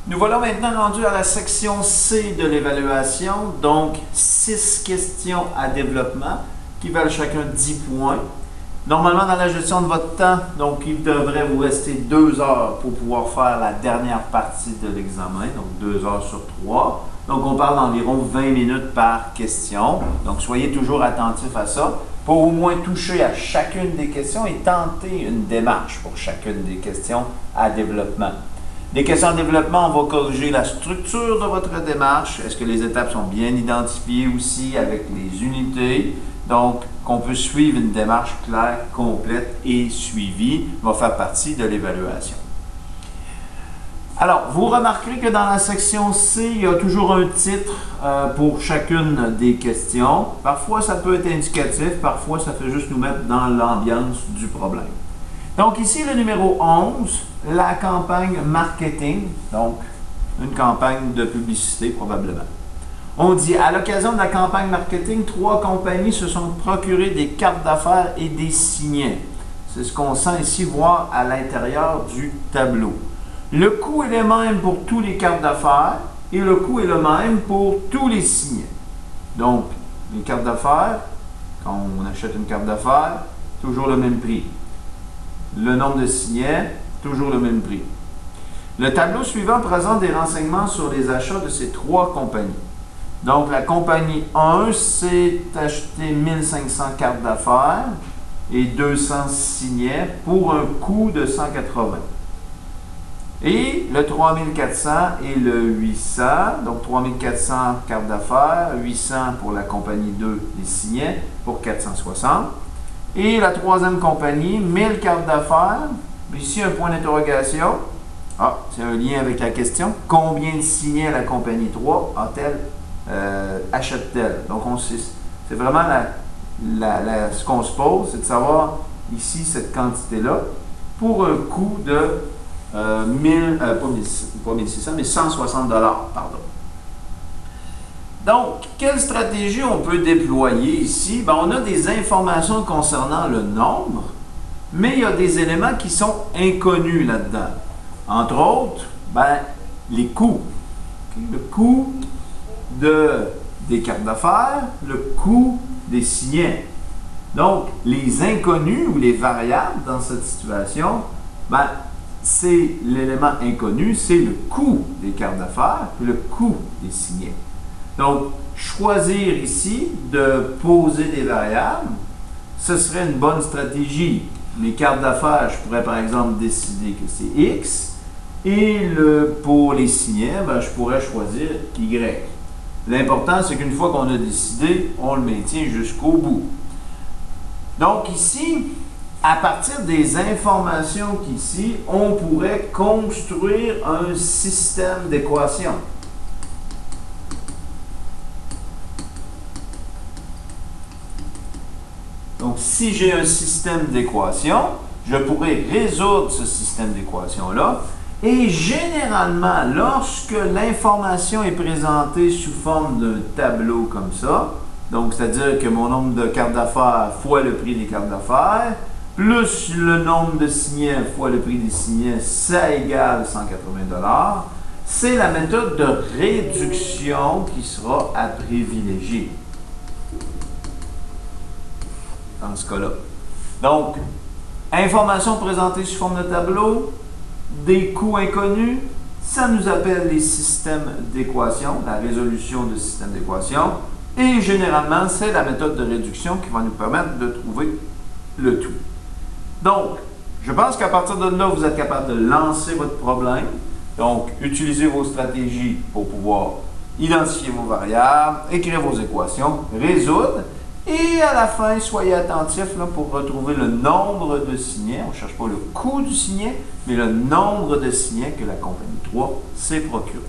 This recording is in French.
Nous voilà maintenant rendus à la section C de l'évaluation, donc 6 questions à développement qui valent chacun 10 points. Normalement, dans la gestion de votre temps, donc il devrait vous rester 2 heures pour pouvoir faire la dernière partie de l'examen, donc 2 heures sur 3. Donc on parle d'environ 20 minutes par question, donc soyez toujours attentifs à ça pour au moins toucher à chacune des questions et tenter une démarche pour chacune des questions à développement. Des questions de développement, on va corriger la structure de votre démarche. Est-ce que les étapes sont bien identifiées aussi avec les unités? Donc, qu'on peut suivre une démarche claire, complète et suivie va faire partie de l'évaluation. Alors, vous remarquerez que dans la section C, il y a toujours un titre pour chacune des questions. Parfois, ça peut être indicatif, parfois, ça fait juste nous mettre dans l'ambiance du problème. Donc ici, le numéro 11, la campagne marketing, donc une campagne de publicité probablement. On dit, à l'occasion de la campagne marketing, 3 compagnies se sont procurées des cartes d'affaires et des signets. C'est ce qu'on sent ici voir à l'intérieur du tableau. Le coût est le même pour tous les cartes d'affaires et le coût est le même pour tous les signets. Donc, les cartes d'affaires, quand on achète une carte d'affaires, toujours le même prix. Le nombre de signets, toujours le même prix. Le tableau suivant présente des renseignements sur les achats de ces 3 compagnies. Donc, la compagnie 1 s'est acheté 1500 cartes d'affaires et 200 signets pour un coût de 180. Et le 3400 et le 800, donc 3400 cartes d'affaires, 800 pour la compagnie 2 les signets pour 460. Et la 3e compagnie, 1000 cartes d'affaires. Ici, un point d'interrogation. Ah, c'est un lien avec la question. Combien de signets la compagnie 3 a-t-elle, achète-t-elle? Donc, c'est vraiment ce qu'on se pose, c'est de savoir ici cette quantité-là pour un coût de pas 1600, mais 160 $, pardon. Donc, quelle stratégie on peut déployer ici? Bien, on a des informations concernant le nombre, mais il y a des éléments qui sont inconnus là-dedans. Entre autres, ben, les coûts. Le coût des cartes d'affaires, le coût des signets. Donc, les inconnus ou les variables dans cette situation, ben, c'est l'élément inconnu, c'est le coût des cartes d'affaires et le coût des signets. Donc, choisir ici de poser des variables, ce serait une bonne stratégie. Les cartes d'affaires, je pourrais par exemple décider que c'est X, et pour les signets, ben, je pourrais choisir Y. L'important, c'est qu'une fois qu'on a décidé, on le maintient jusqu'au bout. Donc ici, à partir des informations qu'ici, on pourrait construire un système d'équations. Donc, si j'ai un système d'équations, je pourrais résoudre ce système d'équations-là. Et généralement, lorsque l'information est présentée sous forme d'un tableau comme ça, donc c'est-à-dire que mon nombre de cartes d'affaires fois le prix des cartes d'affaires, plus le nombre de signets fois le prix des signets, ça égale 180 $, c'est la méthode de réduction qui sera à privilégier dans ce cas-là. Donc, information présentée sous forme de tableau, des coûts inconnus, ça nous appelle les systèmes d'équations, la résolution de systèmes d'équations, et généralement, c'est la méthode de réduction qui va nous permettre de trouver le tout. Donc, je pense qu'à partir de là, vous êtes capable de lancer votre problème. Donc, utilisez vos stratégies pour pouvoir identifier vos variables, écrire vos équations, résoudre. Et à la fin, soyez attentifs là, pour retrouver le nombre de signets. On ne cherche pas le coût du signet, mais le nombre de signets que la compagnie 3 s'est procuré.